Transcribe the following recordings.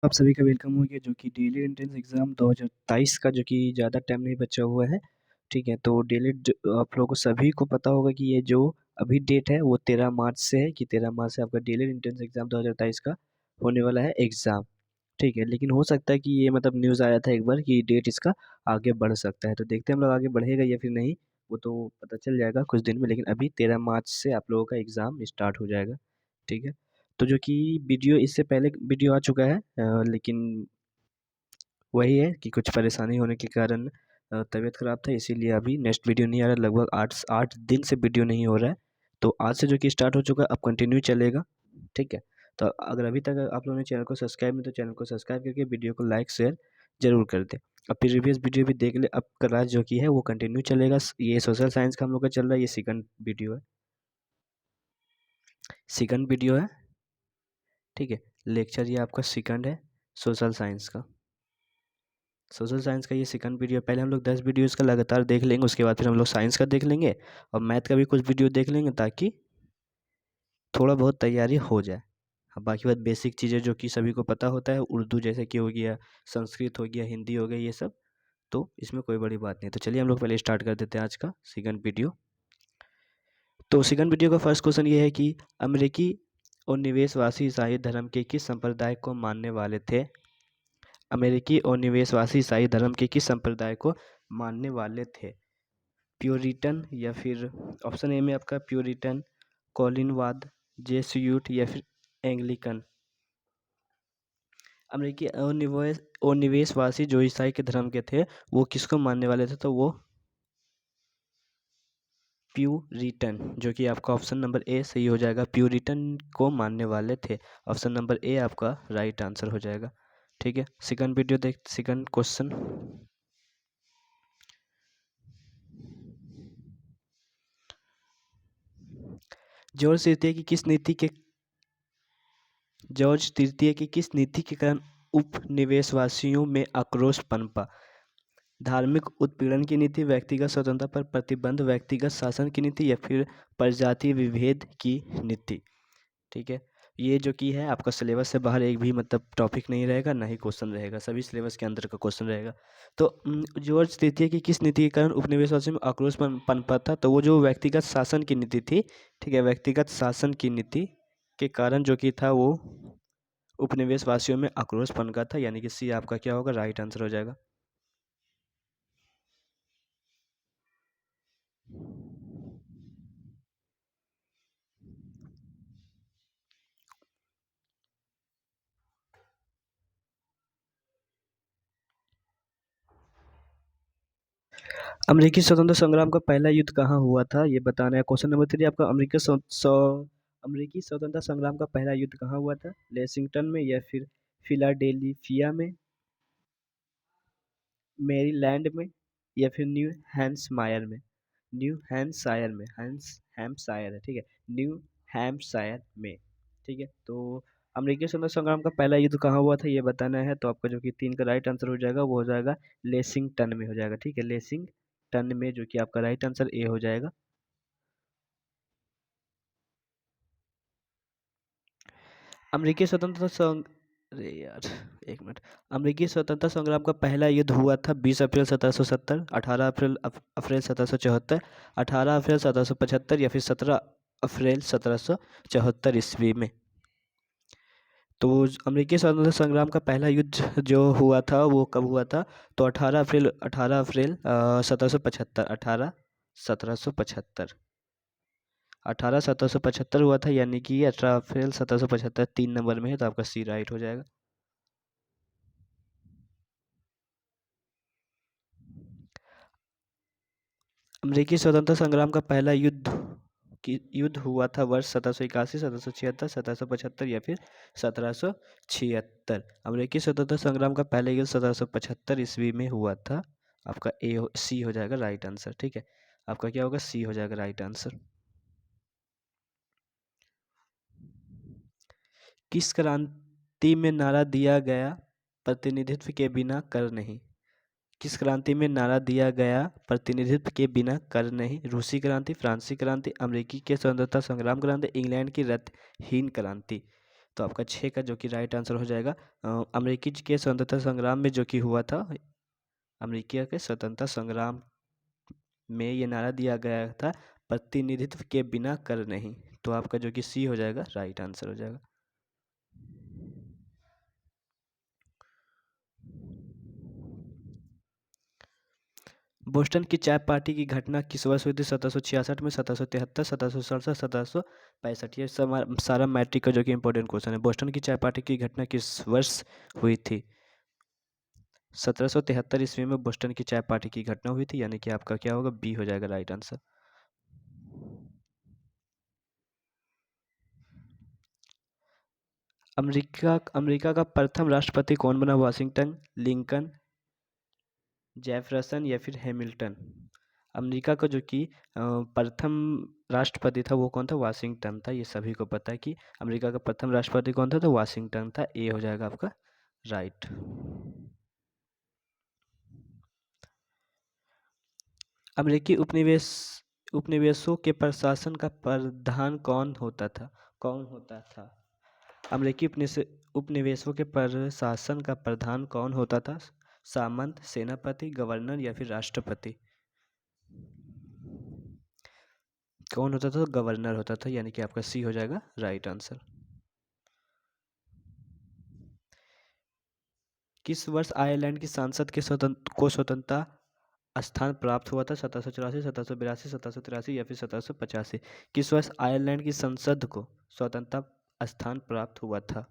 आप सभी का वेलकम हो गया जो कि डेली एंट्रेंस एग्ज़ाम 2023 का जो कि ज़्यादा टाइम नहीं बचा हुआ है। ठीक है, तो डेली आप लोगों को सभी को पता होगा कि ये जो अभी डेट है वो 13 मार्च से है कि 13 मार्च से आपका डेली एंट्रेंस एग्ज़ाम 2023 का होने वाला है एग्ज़ाम। ठीक है, लेकिन हो सकता है कि ये मतलब न्यूज़ आया था एक बार कि डेट इसका आगे बढ़ सकता है, तो देखते हैं हम लोग आगे बढ़ेगा या फिर नहीं, वो तो पता चल जाएगा कुछ दिन में। लेकिन अभी 13 मार्च से आप लोगों का एग्ज़ाम स्टार्ट हो जाएगा। ठीक है, तो जो कि वीडियो इससे पहले वीडियो आ चुका है, लेकिन वही है कि कुछ परेशानी होने के कारण तबीयत ख़राब था, इसीलिए अभी नेक्स्ट वीडियो नहीं आ रहा है। लगभग 8 दिन से वीडियो नहीं हो रहा है। तो आज से जो कि स्टार्ट हो चुका है, अब कंटिन्यू चलेगा। ठीक है, तो अगर अभी तक आप लोगों ने चैनल को सब्सक्राइब नहीं, तो चैनल को सब्सक्राइब करके वीडियो को लाइक शेयर ज़रूर कर दें। अब प्रीवियस वीडियो भी देख ले। अब क्लास जो कि है वो कंटिन्यू चलेगा। ये सोशल साइंस का हम लोग का चल रहा है, ये सेकंड वीडियो है। सेकंड वीडियो है। ठीक है, लेक्चर ये आपका सेकंड है सोशल साइंस का। सोशल साइंस का ये सेकंड वीडियो। पहले हम लोग 10 वीडियो इसका लगातार देख लेंगे, उसके बाद फिर हम लोग साइंस का देख लेंगे और मैथ का भी कुछ वीडियो देख लेंगे, ताकि थोड़ा बहुत तैयारी हो जाए। अब बाकी बात बेसिक चीज़ें जो कि सभी को पता होता है, उर्दू जैसे कि हो गया, संस्कृत हो गया, हिंदी हो गया, ये सब तो इसमें कोई बड़ी बात नहीं। तो चलिए हम लोग पहले स्टार्ट कर देते हैं आज का सेकंड वीडियो। तो सेकंड वीडियो का फर्स्ट क्वेश्चन ये है कि अमेरिकी और निवेशवासी ईसाई धर्म के किस संप्रदाय को मानने वाले थे? अमेरिकी और निवेशवासी ईसाई धर्म के किस संप्रदाय को मानने वाले थे? प्योरिटन या फिर ऑप्शन ए में आपका प्योरिटन, कॉलिनवाद, जेसुइट या फिर एंग्लिकन। अमेरिकी और निवेशवासी जो ईसाई के धर्म के थे वो किसको मानने वाले थे? तो वो प्यूरिटन, जो कि आपका ऑप्शन नंबर ए सही हो जाएगा, प्यूरिटन को मानने वाले थे। ऑप्शन नंबर ए आपका राइट आंसर हो जाएगा। ठीक है, सेकंड वीडियो देख, सेकंड क्वेश्चन। जॉर्ज तृतीय की किस नीति के कारण उपनिवेशवासियों में आक्रोश पनपा? धार्मिक उत्पीड़न की नीति, व्यक्तिगत स्वतंत्रता पर प्रतिबंध, व्यक्तिगत शासन की नीति या फिर प्रजाति विभेद की नीति। ठीक है, ये जो कि है आपका सिलेबस से बाहर एक भी मतलब टॉपिक नहीं रहेगा, ना ही क्वेश्चन रहेगा, सभी सिलेबस के अंदर का क्वेश्चन रहेगा। तो जॉर्ज तृतीय की किस नीति के कारण उपनिवेशवासियों में आक्रोश पनपा था? तो वो जो व्यक्तिगत शासन की नीति थी। ठीक है, व्यक्तिगत शासन की नीति के कारण जो कि था वो उपनिवेशवासियों में आक्रोश पनका था, यानी कि सी आपका क्या होगा, राइट आंसर हो जाएगा। अमेरिकी स्वतंत्रता संग्राम का पहला युद्ध कहाँ हुआ था, ये बताना है। क्वेश्चन नंबर 3 आपका अमेरिकी स्वतंत्रता संग्राम का पहला युद्ध कहाँ हुआ था? लेक्सिंगटन में या फिर फिलाडेल्फिया में, मैरीलैंड में या फिर न्यू हैम्पशायर में? न्यू हैम्पशायर में, हैम्पशायर है, ठीक है, न्यू हैम्पशायर में। ठीक है, तो अमेरिकी स्वतंत्रता संग्राम का पहला युद्ध कहाँ हुआ था ये बताना है। तो आपका जो कि 3 का राइट आंसर हो जाएगा, वो हो जाएगा लेसिंगटन में हो जाएगा। ठीक है, लेसिंगटन में, जो कि आपका राइट आंसर ए हो जाएगा। अमेरिकी स्वतंत्रता संग अरे यार, एक मिनट। अमेरिकी स्वतंत्रता संग्राम का पहला युद्ध हुआ था 20 अप्रैल 1770, 18 अप्रैल 1774, 18 अप्रैल 1775 या फिर 17 अप्रैल 1774 ईस्वी में। तो अमेरिकी स्वतंत्रता संग्राम का पहला युद्ध जो हुआ था वो कब हुआ था? तो 18 अप्रैल 1775, 18 1775 हुआ था, यानी कि 18 अप्रैल 1775 3 नंबर में है, तो आपका सी राइट हो जाएगा। अमेरिकी स्वतंत्रता संग्राम का पहला युद्ध हुआ था वर्ष 1781, 1776, 1775 या फिर 1776। अमेरिकी स्वतंत्रता संग्राम का पहला युद्ध 1775 ईस्वी में हुआ था। आपका सी हो जाएगा राइट आंसर। ठीक है, आपका क्या होगा, सी हो जाएगा राइट आंसर। किस क्रांति में नारा दिया गया, प्रतिनिधित्व के बिना कर नहीं? किस क्रांति में नारा दिया गया, प्रतिनिधित्व के बिना कर नहीं? रूसी क्रांति, फ्रांसीसी क्रांति, अमेरिकी के स्वतंत्रता संग्राम क्रांति, इंग्लैंड की रद्दहीन क्रांति। तो आपका 6 का जो कि राइट आंसर हो जाएगा। अमेरिकी के स्वतंत्रता संग्राम में जो कि हुआ था, अमेरिका के स्वतंत्रता संग्राम में ये नारा दिया गया था, प्रतिनिधित्व के बिना कर नहीं। तो आपका जो कि सी हो जाएगा, राइट आंसर हो जाएगा। बोस्टन की चाय पार्टी की घटना किस वर्ष हुई थी? 1766 में, 1773, 1767, 1765। ये सारा मैट्रिक का जो कि इंपॉर्टेंट क्वेश्चन है। बोस्टन की चाय पार्टी की घटना किस वर्ष हुई थी? 1773 ईस्वी में बोस्टन की चाय पार्टी की घटना हुई थी, यानी कि आपका क्या होगा, बी हो जाएगा राइट आंसर। अमेरिका का प्रथम राष्ट्रपति कौन बना? वाशिंगटन, लिंकन, जेफरसन या फिर हैमिल्टन? अमेरिका का जो कि प्रथम राष्ट्रपति था वो कौन था? वाशिंगटन था। ये सभी को पता है कि अमेरिका का प्रथम राष्ट्रपति कौन था, तो वाशिंगटन था। ए हो जाएगा आपका राइट। अमेरिकी उपनिवेशों के प्रशासन का प्रधान कौन होता था? अमेरिकी उपनिवेशों के प्रशासन का प्रधान कौन होता था? सामंत, सेनापति, गवर्नर या फिर राष्ट्रपति? कौन होता था? गवर्नर होता था, यानी कि आपका सी हो जाएगा राइट आंसर। किस वर्ष आयरलैंड की संसद के स्वतंत्रता स्थान प्राप्त हुआ था? 1784, 1782, 1783 या फिर 1785? किस वर्ष आयरलैंड की संसद को स्वतंत्रता स्थान प्राप्त हुआ था?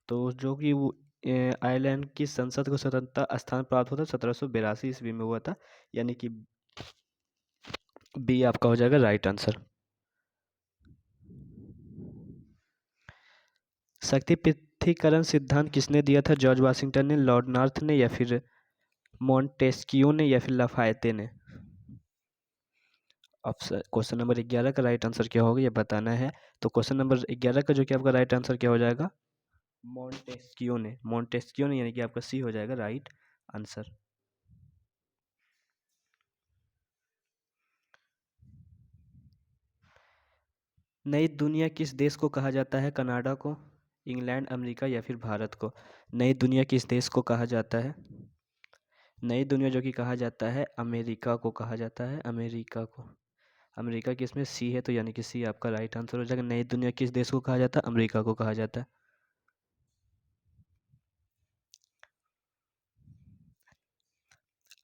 तो जो कि वो आयरलैंड की संसद को स्वतंत्रता स्थान प्राप्त हुआ था 1782 ईस्वी में हुआ था, यानी कि बी आपका हो जाएगा राइट आंसर। शक्ति पृथक्करण सिद्धांत किसने दिया था? जॉर्ज वाशिंगटन ने, लॉर्ड नॉर्थ ने या फिर मॉन्टेस्क्यू ने या फिर लाफायते ने? ऑप्शन क्वेश्चन नंबर 11 का राइट आंसर क्या होगा ये बताना है। तो क्वेश्चन नंबर 11 का जो कि आपका राइट आंसर क्या हो जाएगा? मॉन्टेस्क्यू ने यानी कि आपका सी हो जाएगा राइट आंसर। नई दुनिया किस देश को कहा जाता है? कनाडा को, इंग्लैंड, अमेरिका या फिर भारत को? नई दुनिया किस देश को कहा जाता है? नई दुनिया जो कि कहा जाता है अमेरिका को कहा जाता है, अमेरिका को। अमेरिका की इसमें सी है, तो यानी कि सी आपका राइट आंसर हो जाएगा। नई दुनिया किस देश को कहा जाता है? अमेरिका को कहा जाता है।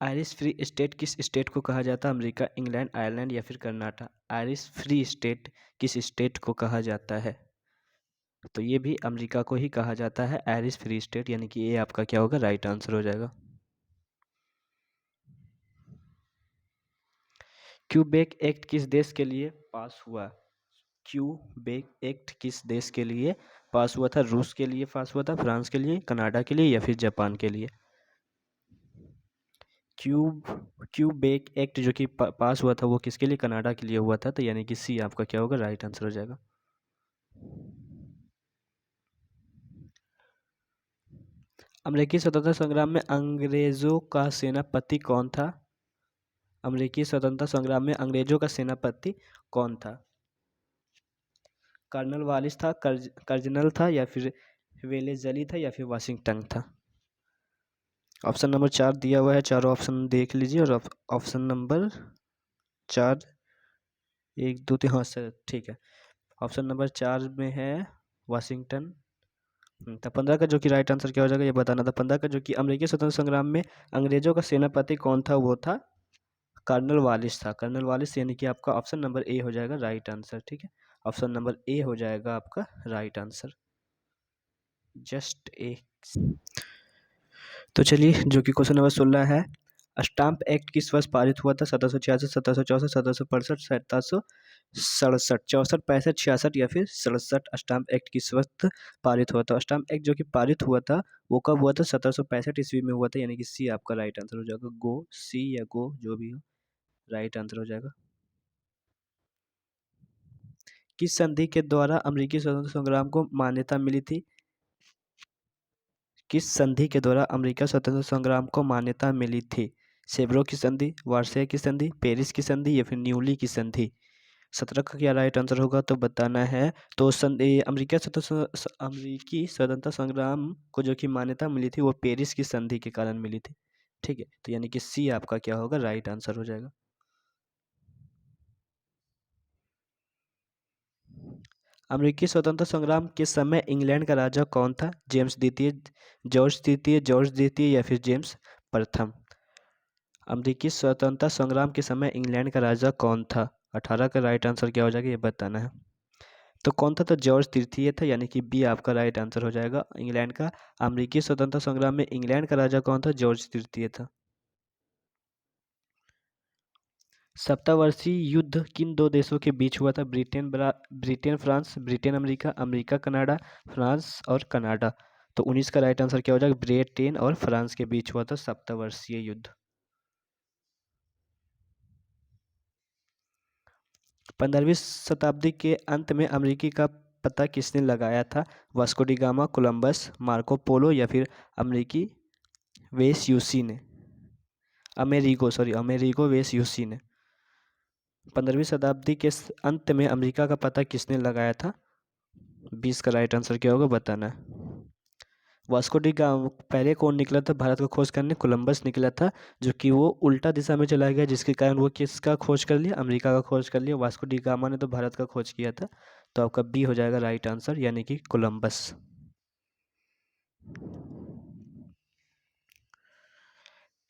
आयरिश फ्री स्टेट किस स्टेट को कहा जाता है? अमेरिका, इंग्लैंड, आयरलैंड या फिर कर्नाटक? आयरिश फ्री स्टेट किस स्टेट को कहा जाता है? तो ये भी अमेरिका को ही कहा जाता है, आयरिश फ्री स्टेट, यानी कि ये आपका क्या होगा, राइट आंसर हो जाएगा। क्यूबेक एक्ट किस देश के लिए पास हुआ? क्यूबेक एक्ट किस देश के लिए पास हुआ था? रूस के लिए पास हुआ था, फ्रांस के लिए, कनाडा के लिए या फिर जापान के लिए? क्यूबेक एक्ट जो कि पास हुआ था वो किसके लिए? कनाडा के लिए हुआ था, तो यानी कि सी आपका क्या होगा, राइट आंसर हो जाएगा। अमेरिकी स्वतंत्रता संग्राम में अंग्रेजों का सेनापति कौन था? अमेरिकी स्वतंत्रता संग्राम में अंग्रेजों का सेनापति कौन था? कर्नल वालिस था, कर्जनल था या फिर वेलेजली था या फिर वाशिंगटन था? ऑप्शन नंबर 4 दिया हुआ है, चारों ऑप्शन देख लीजिए। और ऑप्शन नंबर 4 1 2 3, हाँ सर ठीक है। ऑप्शन नंबर 4 में है वाशिंगटन। तो 15 का जो कि राइट आंसर क्या हो जाएगा ये बताना था। 15 का जो कि अमेरिकी स्वतंत्रता संग्राम में अंग्रेजों का सेनापति कौन था? वो था कर्नल वालिस था। कर्नल वालिस यानी कि आपका ऑप्शन नंबर ए हो जाएगा राइट आंसर। ठीक है, ऑप्शन नंबर ए हो जाएगा आपका राइट आंसर। Just a. तो चलिए जो कि क्वेश्चन नंबर 16 है, स्टाम्प एक्ट किस वर्ष पारित हुआ था? 1766, 1764, 1765, 1767, 64, 65, 66 या फिर 67? स्टाम्प एक्ट किस वक्त पारित हुआ था? स्टाम्प एक्ट जो कि पारित हुआ था वो कब हुआ था? 1765 ईस्वी में हुआ था, यानी कि सी आपका राइट आंसर हो जाएगा। गो, सी या गो जो भी हो राइट आंसर हो जाएगा। किस संधि के द्वारा अमेरिकी स्वतंत्रता संग्राम को मान्यता मिली थी? किस संधि के द्वारा अमेरिका स्वतंत्रता संग्राम को मान्यता मिली थी? सेब्रो की संधि, वार्से की संधि, पेरिस की संधि या फिर न्यूली की संधि? 17 का क्या राइट आंसर होगा तो बताना है। तो अमेरिकी स्वतंत्रता संग्राम को जो कि मान्यता मिली थी वो पेरिस की संधि के कारण मिली थी। ठीक है, तो यानी कि सी आपका क्या होगा, राइट आंसर हो जाएगा। अमेरिकी स्वतंत्रता संग्राम के समय इंग्लैंड का राजा कौन था? जेम्स द्वितीय, जॉर्ज तृतीय, जॉर्ज द्वितीय या फिर जेम्स प्रथम? अमेरिकी स्वतंत्रता संग्राम के समय इंग्लैंड का राजा कौन था? 18 का राइट आंसर क्या हो जाएगा ये बताना है। तो कौन था? तो जॉर्ज तृतीय था, यानी कि बी आपका राइट आंसर हो जाएगा इंग्लैंड का। अमेरिकी स्वतंत्रता संग्राम में इंग्लैंड का राजा कौन था? जॉर्ज तृतीय था। सप्तावर्षीय युद्ध किन दो देशों के बीच हुआ था? Britain France, Britain America, America Canada, France और कनाडा। तो 19 का राइट आंसर क्या हो जाएगा? ब्रिटेन और फ्रांस के बीच हुआ था सप्तावर्षीय युद्ध। 15वीं शताब्दी के अंत में अमेरिकी का पता किसने लगाया था? Vasco D gamma, Columbus, Marco Polo या फिर अमेरिकी वेस्यूसी ने? अमेरिगो वेस्यूसी ने 15वीं शताब्दी के अंत में अमेरिका का पता किसने लगाया था? 20 का राइट आंसर क्या होगा बताना है। वास्को डी गामा पहले कौन निकला था भारत को खोज करने? कोलंबस निकला था, जो कि वो उल्टा दिशा में चला गया, जिसके कारण वो किसका खोज कर लिया? अमेरिका का खोज कर लिया। वास्को डी गामा ने तो भारत का खोज किया था। तो आपका बी हो जाएगा राइट आंसर, यानी कि कोलंबस।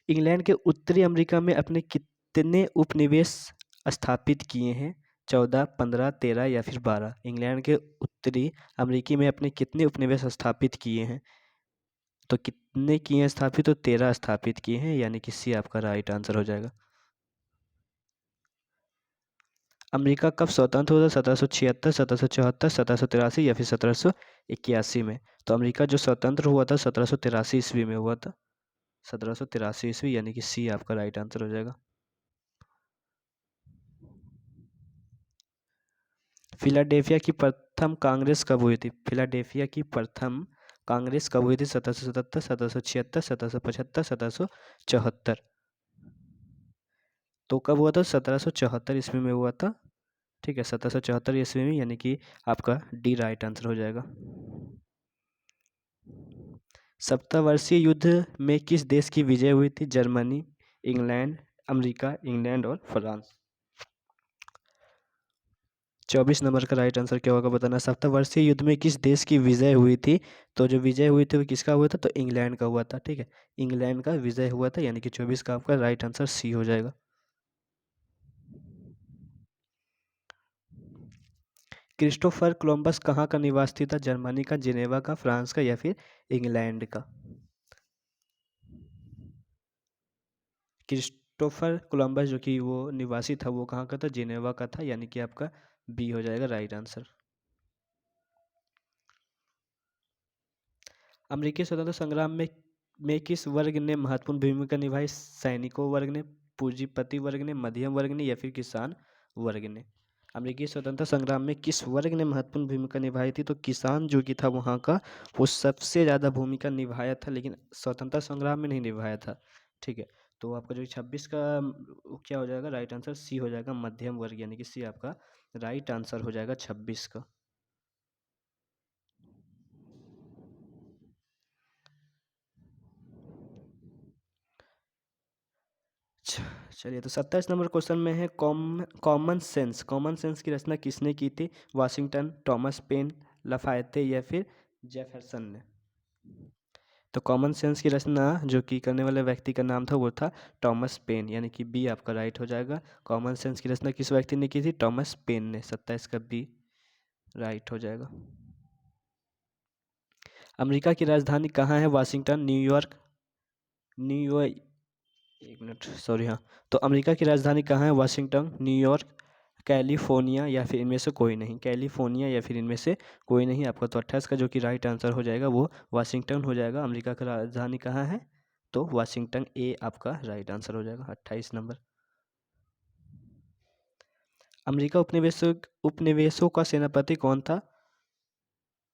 इंग्लैंड के उत्तरी अमेरिका में अपने कितने उपनिवेश स्थापित किए हैं? 14, 15, 13 या फिर 12? इंग्लैंड के उत्तरी अमेरिकी में अपने कितने उपनिवेश स्थापित किए हैं? तो कितने किए हैं स्थापित? तो 13 स्थापित किए हैं, यानी कि सी आपका राइट आंसर हो जाएगा। अमेरिका कब स्वतंत्र हुआ था? 1776, 1774, 1783 या फिर 1781 में? तो अमेरिका जो स्वतंत्र हुआ था 1783 ईस्वी में हुआ था। 1783 ईस्वी, यानी कि सी आपका राइट आंसर हो जाएगा। फिलाडेल्फिया की प्रथम कांग्रेस कब हुई थी? फिलाडेल्फिया की प्रथम कांग्रेस कब हुई थी? 1777, 1776, 1775, 1774? तो कब हुआ था? 1774 ईस्वी में हुआ था। ठीक है, 1774 ईस्वी में, यानी कि आपका डी राइट आंसर हो जाएगा। सप्तावर्षीय युद्ध में किस देश की विजय हुई थी? जर्मनी, इंग्लैंड, अमेरिका, इंग्लैंड और फ्रांस? 24 नंबर का राइट आंसर क्या होगा बताना। सप्तावर्षीय युद्ध में किस देश की विजय हुई थी? तो जो विजय हुई थी वो किसका हुआ था? तो इंग्लैंड का हुआ था। ठीक है, इंग्लैंड का विजय हुआ था, यानी कि 24 का आपका राइट आंसर सी हो जाएगा। क्रिस्टोफर कोलंबस कहाँ का निवासी था? जर्मनी का, जिनेवा का, फ्रांस का या फिर इंग्लैंड का? क्रिस्टोफर कोलंबस जो कि वो निवासी था वो कहाँ का था? जिनेवा का था, यानी कि आपका बी हो जाएगा राइट आंसर। अमेरिकी स्वतंत्रता संग्राम में किस वर्ग ने महत्वपूर्ण भूमिका निभाई? सैनिकों वर्ग ने, पूंजीपति वर्ग ने, मध्यम वर्ग ने या फिर किसान वर्ग ने? अमेरिकी स्वतंत्रता संग्राम में किस वर्ग ने महत्वपूर्ण भूमिका निभाई थी? तो किसान जो कि था वहाँ का, वो सबसे ज़्यादा भूमिका निभाया था, लेकिन स्वतंत्रता संग्राम में नहीं निभाया था। ठीक है, तो आपका जो 26 का क्या हो जाएगा? राइट आंसर सी हो जाएगा, मध्यम वर्ग, यानी कि सी आपका राइट आंसर हो जाएगा 26 का। चलिए, तो 27 नंबर क्वेश्चन में है कॉमन सेंस की रचना किसने की थी? वाशिंगटन, थॉमस पेन, लफायते या फिर जेफरसन ने? तो कॉमन सेंस की रचना जो कि करने वाले व्यक्ति का नाम था वो था थॉमस पेन, यानी कि बी आपका राइट हो जाएगा। कॉमन सेंस की रचना किस व्यक्ति ने की थी? थॉमस पेन ने। 27 का बी राइट हो जाएगा। अमेरिका की राजधानी कहाँ है? वाशिंगटन, न्यूयॉर्क, न्यूयॉर्क, एक मिनट, सॉरी, हाँ। तो अमेरिका की राजधानी कहाँ है? वाशिंगटन, न्यूयॉर्क, कैलिफोर्निया या फिर इनमें से कोई नहीं? कैलिफोर्निया या फिर इनमें से कोई नहीं आपका। तो 28 का जो कि राइट आंसर हो जाएगा वो वाशिंगटन हो जाएगा। अमेरिका का राजधानी कहाँ है? तो वाशिंगटन, ए आपका राइट आंसर हो जाएगा 28 नंबर। अमेरिका उपनिवेशों का सेनापति कौन था?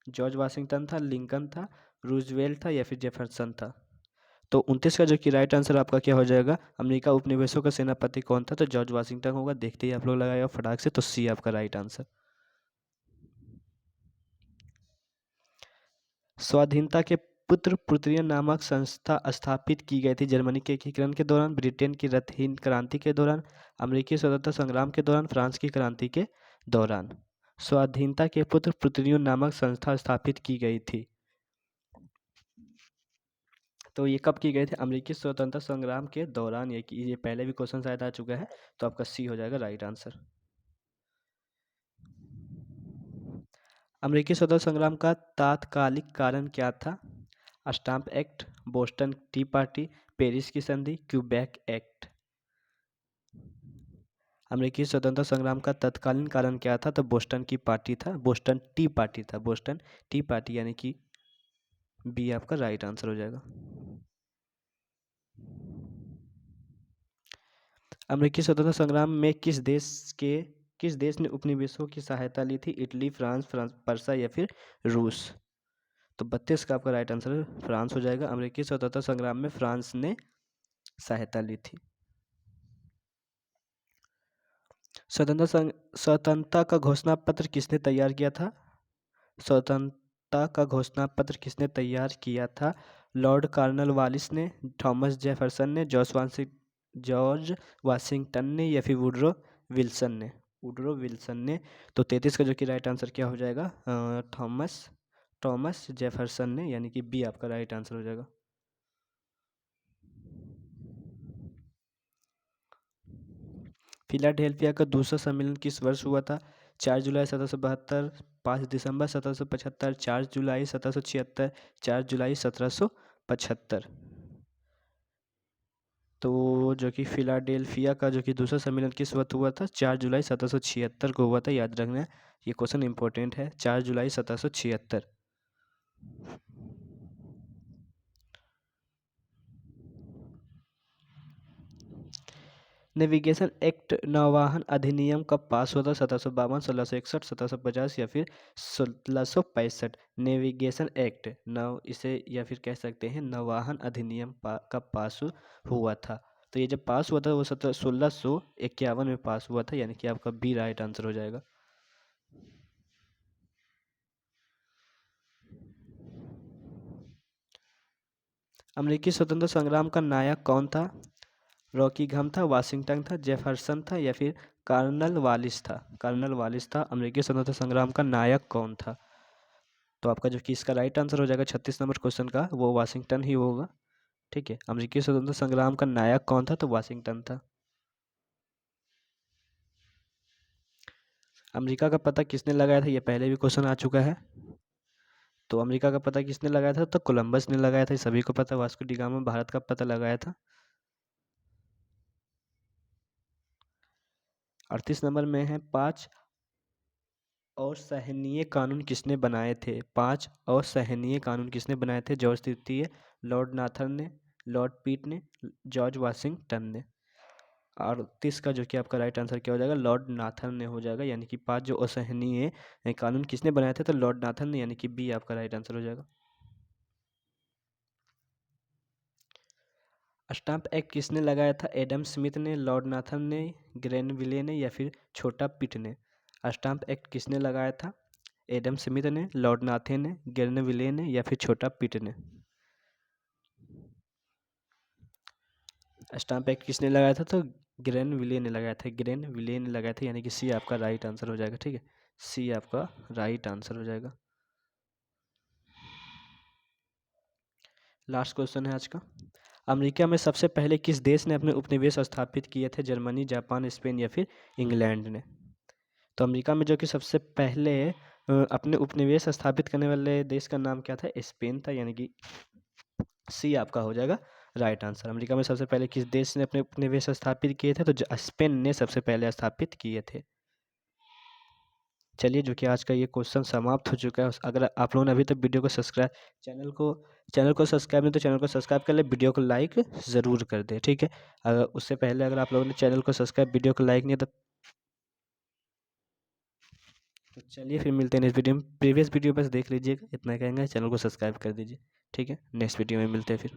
जॉर्ज वाशिंगटन था, लिंकन था, रूजवेल्ट था या फिर जेफरसन था? तो 29 का जो कि राइट आंसर आपका क्या हो जाएगा, अमेरिका उपनिवेशों का सेनापति कौन था, तो जॉर्ज वाशिंगटन होगा। देखते ही आप लोग लगाएगा फटाक से, तो सी आपका राइट आंसर। स्वाधीनता के पुत्र पुत्रियां नामक संस्था स्थापित की गई थी जर्मनी के एकीकरण के दौरान, ब्रिटेन की रथहीन क्रांति के दौरान, अमेरिकी स्वतंत्रता संग्राम के दौरान, फ्रांस की क्रांति के दौरान। स्वाधीनता के पुत्र पुत्रियों नामक संस्था स्थापित की गई थी, तो ये कब की गई थी, अमेरिकी स्वतंत्रता संग्राम के दौरान। ये पहले भी क्वेश्चन शायद आ चुका है, तो आपका सी हो जाएगा राइट आंसर। अमेरिकी स्वतंत्रता संग्राम का तात्कालिक कारण क्या था, stamp act, Boston T party, Paris की संधि, क्यूबेक एक्ट। अमेरिकी स्वतंत्रता संग्राम का तत्कालीन कारण क्या था, तो बोस्टन की पार्टी था, बोस्टन टी पार्टी था, बोस्टन टी पार्टी, यानी कि बी आपका राइट आंसर हो जाएगा। अमेरिकी स्वतंत्रता संग्राम में किस देश ने उपनिवेशों की सहायता ली थी, इटली, फ्रांस, पर्सा या फिर रूस। तो 32 का आपका राइट आंसर फ्रांस हो जाएगा। अमेरिकी स्वतंत्रता संग्राम में फ्रांस ने सहायता ली थी। स्वतंत्रता का घोषणा पत्र किसने तैयार किया था, स्वतंत्रता का घोषणा पत्र किसने तैयार किया था, लॉर्ड कॉर्नवालिस ने, थॉमस जेफरसन ने, जॉर्ज वाशिंगटन ने या फिर वुडरो विल्सन ने। तो 33 का जो कि राइट आंसर क्या हो जाएगा, थॉमस जेफरसन ने, यानी कि बी आपका राइट आंसर हो जाएगा। फिलाडेल्फिया का दूसरा सम्मेलन किस वर्ष हुआ था, 4 जुलाई 1772, 5 दिसंबर 1775, 4 जुलाई 1776, 4 जुलाई 1775। तो जो कि फिलाडेल्फिया का जो कि दूसरा सम्मेलन किस वक्त हुआ था, 4 जुलाई 1776 को हुआ था, याद रखना ये क्वेश्चन इंपॉर्टेंट है, 4 जुलाई 1776। नेविगेशन एक्ट नौवाहन अधिनियम कब पास हुआ था, 1752, 1661, 1750 या फिर 1665। नेविगेशन एक्ट इसे या फिर कह सकते हैं नौवाहन अधिनियम कब पास हुआ था, तो ये जब पास हुआ था वो 1651 में पास हुआ था, यानी कि आपका बी राइट आंसर हो जाएगा। अमेरिकी स्वतंत्रता संग्राम का नायक कौन था, रॉकी घम था, वाशिंगटन था, जेफरसन था या फिर कर्नल वालिस था। अमेरिकी स्वतंत्रता संग्राम का नायक कौन था, तो आपका जो कि इसका राइट आंसर हो जाएगा 36 नंबर क्वेश्चन का, वो वाशिंगटन ही होगा। ठीक है, अमेरिकी स्वतंत्रता संग्राम का नायक कौन था, तो वाशिंगटन था। अमेरिका का पता किसने लगाया था, ये पहले भी क्वेश्चन आ चुका है। तो अमेरिका का पता किसने लगाया था, तो कोलंबस ने लगाया था, सभी को पता। वास्को डी गामा भारत का पता लगाया था। 38 नंबर में है, 5 असहनीय कानून किसने बनाए थे, 5 असहनीय कानून किसने बनाए थे, जॉर्ज तृतीय, लॉर्ड नाथन ने, लॉर्ड पीट ने, जॉर्ज वाशिंगटन ने। 38 का जो कि आपका राइट आंसर क्या हो जाएगा, लॉर्ड नाथन ने हो जाएगा, यानी कि 5 जो असहनीय कानून किसने बनाए थे, तो लॉर्ड नाथन ने, यानी कि बी आपका राइट आंसर हो जाएगा। स्टाम्प एक्ट किसने लगाया था, एडम स्मिथ ने, लॉर्ड नाथन ने, ग्रेनविले ने या फिर छोटा पिट ने। स्टाम्प एक्ट किसने लगाया था, एडम स्मिथ ने, लॉर्ड नाथन ने, ग्रेनविले ने या फिर छोटा पिट ने। स्टाम्प एक्ट किसने लगाया था, तो ग्रेनविले ने लगाया था, ग्रेनविले ने लगाया था, यानी कि सी आपका राइट आंसर हो जाएगा। ठीक है, सी आपका राइट आंसर हो जाएगा। लास्ट क्वेश्चन है आज का, अमेरिका में सबसे पहले किस देश ने अपने उपनिवेश स्थापित किए थे, जर्मनी, जापान, स्पेन या फिर इंग्लैंड ने। तो अमेरिका में जो कि सबसे पहले अपने उपनिवेश स्थापित करने वाले देश का नाम क्या था, स्पेन था, यानी कि सी आपका हो जाएगा राइट आंसर। अमेरिका में सबसे पहले किस देश ने अपने उपनिवेश स्थापित किए थे, तो स्पेन ने सबसे पहले स्थापित किए थे। चलिए, जो कि आज का ये क्वेश्चन समाप्त हो चुका है। अगर आप लोगों ने अभी तक वीडियो को सब्सक्राइब चैनल को सब्सक्राइब नहीं तो चैनल को सब्सक्राइब कर ले, वीडियो को लाइक ज़रूर कर दे। ठीक है, अगर उससे पहले अगर आप लोगों ने चैनल को सब्सक्राइब वीडियो को लाइक नहीं, तो चलिए फिर मिलते हैं नेक्स्ट वीडियो में। प्रीवियस वीडियो बस देख लीजिएगा, इतना कहेंगे, चैनल को सब्सक्राइब कर दीजिए। ठीक है, नेक्स्ट वीडियो में मिलते हैं फिर।